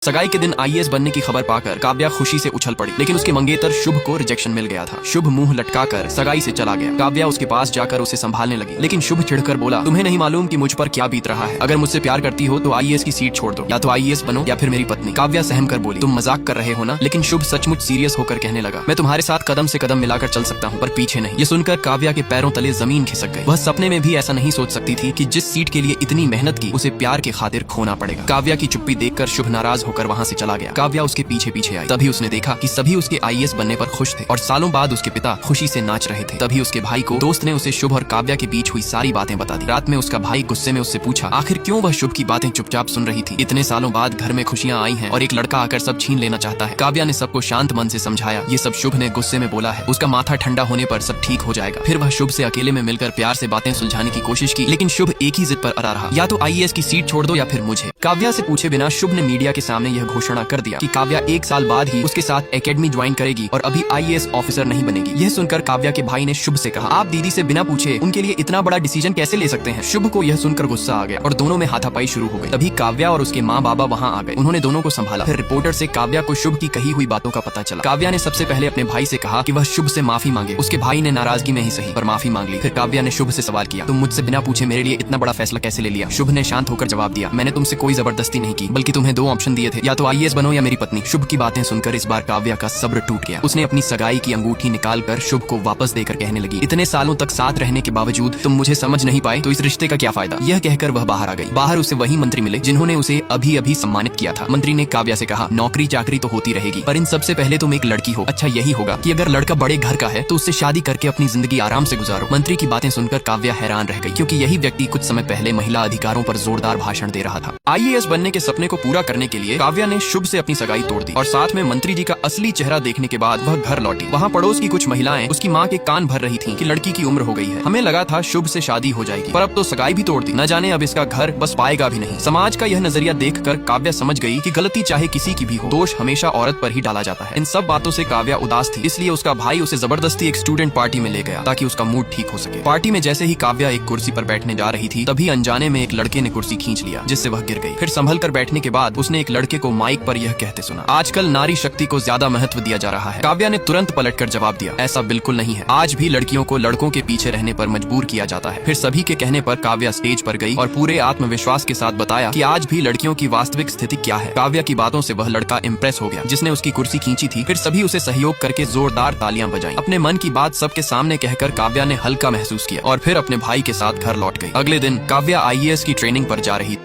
सगाई के दिन आईएएस बनने की खबर पाकर काव्या खुशी से उछल पड़ी, लेकिन उसके मंगेतर शुभ को रिजेक्शन मिल गया था। शुभ मुंह लटकाकर सगाई से चला गया। काव्या उसके पास जाकर उसे संभालने लगी, लेकिन शुभ चिढ़कर बोला, तुम्हें नहीं मालूम कि मुझ पर क्या बीत रहा है। अगर मुझसे प्यार करती हो तो आईएएस की सीट छोड़ दो, या तो आईएएस बनो या फिर मेरी पत्नी। काव्या सहम कर बोली, तुम मजाक कर रहे हो ना? लेकिन शुभ सचमुच सीरियस होकर कहने लगा, मैं तुम्हारे साथ कदम से कदम मिलाकर चल सकता हूँ, पर पीछे नहीं। ये सुनकर काव्या के पैरों तले जमीन खिसक गई। वह सपने में भी ऐसा नहीं सोच सकती थी कि जिस सीट के लिए इतनी मेहनत की उसे प्यार के खातिर खोना पड़ेगा। काव्या की चुप्पी देखकर शुभ नाराज होकर वहाँ से चला गया। काव्या उसके पीछे पीछे आई। तभी उसने देखा कि सभी उसके आईएएस बनने पर खुश थे और सालों बाद उसके पिता खुशी से नाच रहे थे। तभी उसके भाई को दोस्त ने उसे शुभ और काव्या के बीच हुई सारी बातें बता दी। रात में उसका भाई गुस्से में उससे पूछा, आखिर क्यों वह शुभ की बातें चुपचाप सुन रही थी? इतने सालों बाद घर में खुशियां आई हैं और एक लड़का आकर सब छीन लेना चाहता है। काव्या ने सबको शांत मन से समझाया। ये सब शुभ ने गुस्से में बोला है, उसका माथा ठंडा होने पर सब ठीक हो जाएगा। फिर वह शुभ से अकेले में मिलकर प्यार से बातें सुलझाने की कोशिश की, लेकिन शुभ एक ही जिद पर अड़ा रहा, या तो आईएएस की सीट छोड़ दो या फिर मुझे। काव्या से पूछे बिना शुभ ने मीडिया के सामने यह घोषणा कर दिया कि काव्या 1 साल बाद ही उसके साथ एकेडमी ज्वाइन करेगी और अभी आईएएस ऑफिसर नहीं बनेगी। यह सुनकर काव्या के भाई ने शुभ से कहा, आप दीदी से बिना पूछे उनके लिए इतना बड़ा डिसीजन कैसे ले सकते हैं? शुभ को यह सुनकर गुस्सा आ गया और दोनों में हाथापाई शुरू हो गई। तभी काव्या और उसके माँ बाबा वहाँ आ गए। उन्होंने दोनों को संभाला। फिर रिपोर्टर से काव्या को शुभ की कही हुई बातों का पता चला। काव्या ने सबसे पहले अपने भाई से कहा कि वह शुभ से माफी मांगे। उसके भाई ने नाराजगी में ही सही पर माफी मांग ली। फिर काव्या ने शुभ से सवाल किया, तुम मुझसे बिना पूछे मेरे लिए इतना बड़ा फैसला कैसे ले लिया? शुभ ने शांत होकर जवाब दिया, मैंने तुमसे कोई जबरदस्ती नहीं की, बल्कि तुम्हें 2 ऑप्शन दिए थे, या तो आईएएस बनो या मेरी पत्नी। शुभ की बातें सुनकर इस बार काव्या का सब्र टूट गया। उसने अपनी सगाई की अंगूठी निकालकर शुभ को वापस देकर कहने लगी, इतने सालों तक साथ रहने के बावजूद तुम मुझे समझ नहीं पाए तो इस रिश्ते का क्या फायदा? यह कहकर वह बाहर आ गई। बाहर उसे वही मंत्री मिले जिन्होंने उसे अभी अभी सम्मानित किया था। मंत्री ने काव्या से कहा, नौकरी चाकरी तो होती रहेगी, पर इन सबसे पहले तुम एक लड़की हो। अच्छा यही होगा कि अगर लड़का बड़े घर का है तो उससे शादी करके अपनी जिंदगी आराम से गुजारो। मंत्री की बातें सुनकर काव्या हैरान रह गई, क्योंकि यही व्यक्ति कुछ समय पहले महिला अधिकारों पर जोरदार भाषण दे रहा था। आईएएस बनने के सपने को पूरा करने के लिए काव्या ने शुभ से अपनी सगाई तोड़ दी और साथ में मंत्री जी का असली चेहरा देखने के बाद वह घर लौटी। वहाँ पड़ोस की कुछ महिलाएं उसकी माँ के कान भर रही थीं कि लड़की की उम्र हो गई है। हमें लगा था शुभ से शादी हो जाएगी, पर अब तो सगाई भी तोड़ दी। न जाने अब इसका घर बस पाएगा भी नहीं। समाज का यह नजरिया देखकर काव्या समझ गई कि गलती चाहे किसी की भी हो, दोष हमेशा औरत पर ही डाला जाता है। इन सब बातों से काव्या उदास थी, इसलिए उसका भाई उसे जबरदस्ती एक स्टूडेंट पार्टी में ले गया ताकि उसका मूड ठीक हो सके। पार्टी में जैसे ही काव्या एक कुर्सी पर बैठने जा रही थी, तभी अनजाने में एक लड़के ने कुर्सी खींच लिया, जिससे वह गिर गई। फिर संभल कर बैठने के बाद उसने एक लड़के को माइक पर यह कहते सुना, आजकल नारी शक्ति को ज्यादा महत्व दिया जा रहा है। काव्या ने तुरंत पलटकर जवाब दिया, ऐसा बिल्कुल नहीं है। आज भी लड़कियों को लड़कों के पीछे रहने पर मजबूर किया जाता है। फिर सभी के कहने पर काव्या स्टेज पर गई और पूरे आत्मविश्वास के साथ बताया कि आज भी लड़कियों की वास्तविक स्थिति क्या है। काव्या की बातों से वह लड़का इम्प्रेस हो गया जिसने उसकी कुर्सी खींची थी। फिर सभी उसे सहयोग करके जोरदार तालियां बजाईं। अपने मन की बात सबके सामने कहकर काव्या ने हल्का महसूस किया और फिर अपने भाई के साथ घर लौट गई। अगले दिन काव्या आईएएस की ट्रेनिंग पर जा रही।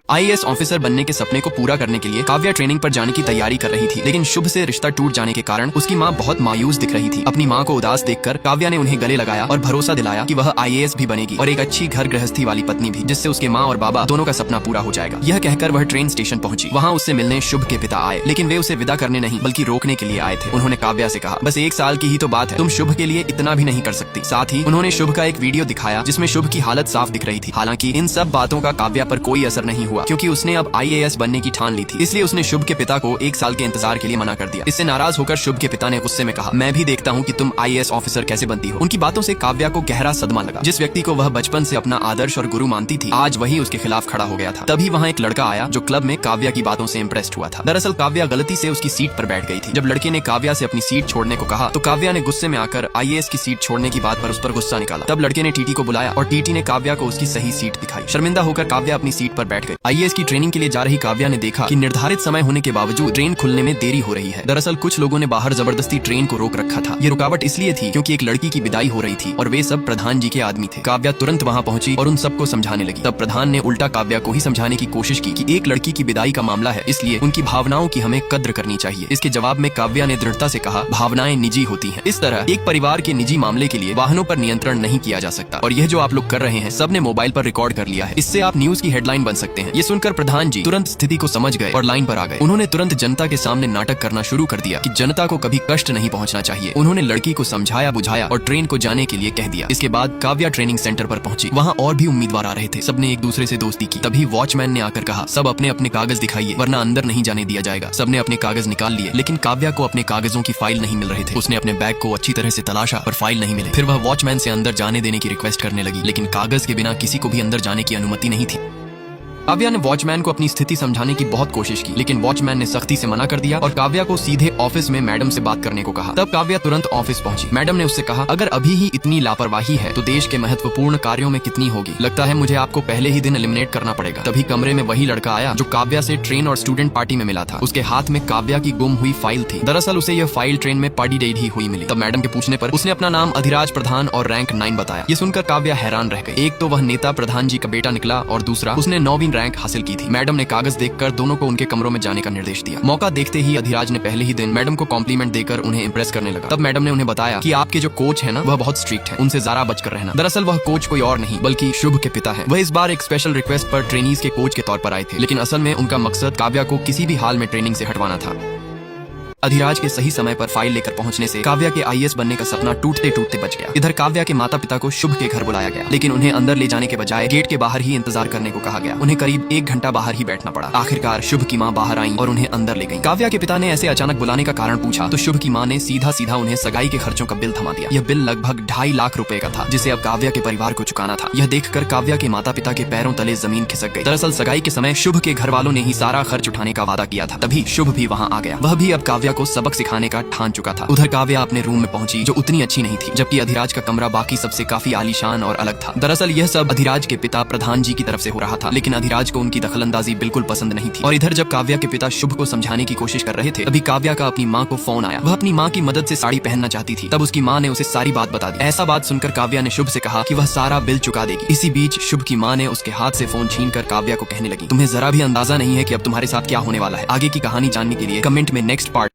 आईएएस ऑफिसर बनने के सपने को पूरा करने के लिए काव्या ट्रेनिंग पर जाने की तैयारी कर रही थी, लेकिन शुभ से रिश्ता टूट जाने के कारण उसकी माँ बहुत मायूस दिख रही थी। अपनी माँ को उदास देखकर काव्या ने उन्हें गले लगाया और भरोसा दिलाया कि वह आईएएस भी बनेगी और एक अच्छी घर गृहस्थी वाली पत्नी भी, जिससे उसके माँ और बाबा दोनों का सपना पूरा हो जाएगा। यह कहकर वह ट्रेन स्टेशन पहुंची। वहाँ उससे मिलने शुभ के पिता आए, लेकिन वे उसे विदा करने नहीं बल्कि रोकने के लिए आए थे। उन्होंने काव्या से कहा, बस 1 साल की ही तो बात है, तुम शुभ के लिए इतना भी नहीं कर सकती। साथ ही उन्होंने शुभ का एक वीडियो दिखाया जिसमें शुभ की हालत साफ दिख रही थी। हालांकि इन सब बातों का काव्या पर कोई असर नहीं हुआ, क्योंकि उसने अब आईएएस बनने की ठान ली थी। इसलिए उसने शुभ के पिता को 1 साल के इंतजार के लिए मना कर दिया। इससे नाराज होकर शुभ के पिता ने गुस्से में कहा, मैं भी देखता हूँ कि तुम आईएएस ऑफिसर कैसे बनती हो। उनकी बातों से काव्या को गहरा सदमा लगा। जिस व्यक्ति को वह बचपन से अपना आदर्श और गुरु मानती थी, आज वही उसके खिलाफ खड़ा हो गया था। तभी वहाँ एक लड़का आया जो क्लब में काव्या की बातों से इम्प्रेस्ड हुआ था। दरअसल काव्या गलती से उसकी सीट पर बैठ गई थी। जब लड़के ने काव्या से अपनी सीट छोड़ने को कहा तो काव्या ने गुस्से में आकर आईएएस की सीट छोड़ने की बात पर उस पर गुस्सा निकाला। तब लड़के ने टीटी को बुलाया और टीटी ने काव्या को उसकी सही सीट दिखाई। शर्मिंदा होकर काव्या अपनी सीट पर बैठ गई। आईएएस की ट्रेनिंग के लिए जा रही काव्या ने देखा कि निर्धारित समय होने के बावजूद ट्रेन खुलने में देरी हो रही है। दरअसल कुछ लोगों ने बाहर जबरदस्ती ट्रेन को रोक रखा था। ये रुकावट इसलिए थी क्योंकि एक लड़की की विदाई हो रही थी और वे सब प्रधान जी के आदमी थे। काव्या तुरंत वहां पहुंची और उन सबको समझाने लगी। तब प्रधान ने उल्टा काव्या को ही समझाने की कोशिश की कि एक लड़की की विदाई का मामला है, इसलिए उनकी भावनाओं की हमें कद्र करनी चाहिए। इसके जवाब में काव्या ने दृढ़ता से कहा, भावनाएं निजी होती हैं। इस तरह एक परिवार के निजी मामले के लिए वाहनों पर नियंत्रण नहीं किया जा सकता और यह जो आप लोग कर रहे हैं सबने मोबाइल पर रिकॉर्ड कर लिया है। इससे आप न्यूज की हेडलाइन बन सकते हैं। ये सुनकर प्रधान जी तुरंत स्थिति को समझ गए और लाइन पर आ गए। उन्होंने तुरंत जनता के सामने नाटक करना शुरू कर दिया कि जनता को कभी कष्ट नहीं पहुंचना चाहिए। उन्होंने लड़की को समझाया बुझाया और ट्रेन को जाने के लिए कह दिया। इसके बाद काव्या ट्रेनिंग सेंटर पर पहुंची। वहां और भी उम्मीदवार आ रहे थे। सबने एक दूसरे से दोस्ती की। तभी वॉचमैन ने आकर कहा, सब अपने अपने कागज दिखाइए वरना अंदर नहीं जाने दिया जाएगा। सबने अपने कागज निकाल लिए, लेकिन काव्या को अपने कागजों की फाइल नहीं मिल रहे थे। उसने अपने बैग को अच्छी तरह से तलाशा पर फाइल नहीं मिले। फिर वह वॉचमैन से अंदर जाने देने की रिक्वेस्ट करने लगी, लेकिन कागज के बिना किसी को भी अंदर जाने की अनुमति नहीं थी। काव्या ने वॉचमैन को अपनी स्थिति समझाने की बहुत कोशिश की, लेकिन वॉचमैन ने सख्ती से मना कर दिया और काव्या को सीधे ऑफिस में मैडम से बात करने को कहा। तब काव्या तुरंत ऑफिस पहुंची। मैडम ने उससे कहा, अगर अभी ही इतनी लापरवाही है तो देश के महत्वपूर्ण कार्यों में कितनी होगी। लगता है मुझे आपको पहले ही दिन एलिमिनेट करना पड़ेगा। तभी कमरे में वही लड़का आया जो काव्या से ट्रेन और स्टूडेंट पार्टी में मिला था। उसके हाथ में काव्या की गुम हुई फाइल थी। दरअसल उसे यह फाइल ट्रेन में पार्टी डेट ही हुई मिली। तब मैडम के पूछने पर उसने अपना नाम अधिराज प्रधान और रैंक 9 बताया। ये सुनकर काव्या हैरान रह गई। एक तो वह नेता प्रधान जी का बेटा निकला और दूसरा उसने 9वीं रैंक हासिल की थी। मैडम ने कागज देखकर दोनों को उनके कमरों में जाने का निर्देश दिया। मौका देखते ही अधिराज ने पहले ही दिन मैडम को कॉम्प्लीमेंट देकर उन्हें इंप्रेस करने लगा। तब मैडम ने उन्हें बताया कि आपके जो कोच है ना, वह बहुत स्ट्रिक्ट है, उनसे जरा बचकर रहना। दरअसल वह कोच कोई और नहीं बल्कि शुभ के पिता है। वह इस बार एक स्पेशल रिक्वेस्ट पर ट्रेनीज के कोच के तौर पर आए थे, लेकिन असल में उनका मकसद काव्या को किसी भी हाल में ट्रेनिंग से हटवाना था। अधिराज के सही समय पर फाइल लेकर पहुंचने से काव्या के आईएएस बनने का सपना टूटते टूटते बच गया। इधर काव्या के माता पिता को शुभ के घर बुलाया गया, लेकिन उन्हें अंदर ले जाने के बजाय गेट के बाहर ही इंतजार करने को कहा गया। उन्हें करीब 1 घंटा बाहर ही बैठना पड़ा। आखिरकार शुभ की माँ बाहर आई और उन्हें अंदर ले गई। काव्या के पिता ने ऐसे अचानक बुलाने का कारण पूछा तो शुभ की माँ ने सीधा सीधा उन्हें सगाई के खर्चों का बिल थमा दिया। यह बिल लगभग 2.5 लाख रुपए का था, जिसे अब काव्या के परिवार को चुकाना था। यह देखकर काव्या के माता पिता के पैरों तले जमीन खिसक गई। दरअसल सगाई के समय शुभ के घर वालों ने ही सारा खर्च उठाने का वादा किया था। तभी शुभ भी वहाँ आ गया। वह भी अब काव्या को सबक सिखाने का ठान चुका था। उधर काव्या अपने रूम में पहुंची जो उतनी अच्छी नहीं थी, जबकि अधिराज का कमरा बाकी सबसे काफी आलीशान और अलग था। दरअसल यह सब अधिराज के पिता प्रधान जी की तरफ से हो रहा था, लेकिन अधिराज को उनकी दखलंदाजी बिल्कुल पसंद नहीं थी। और इधर जब काव्या के पिता शुभ को समझाने की कोशिश कर रहे थे, तभी काव्या का अपनी माँ को फोन आया। वह अपनी माँ की मदद से साड़ी पहनना चाहती थी। तब उसकी माँ ने उसे सारी बात बता दी। ऐसा बात सुनकर काव्या ने शुभ से कहा कि वह सारा बिल चुका देगी। इसी बीच शुभ की माँ ने उसके हाथ से फोन छीनकर काव्या को कहने लगी, तुम्हें जरा भी अंदाजा नहीं है कि अब तुम्हारे साथ क्या होने वाला है। आगे की कहानी जानने के लिए कमेंट में नेक्स्ट पार्ट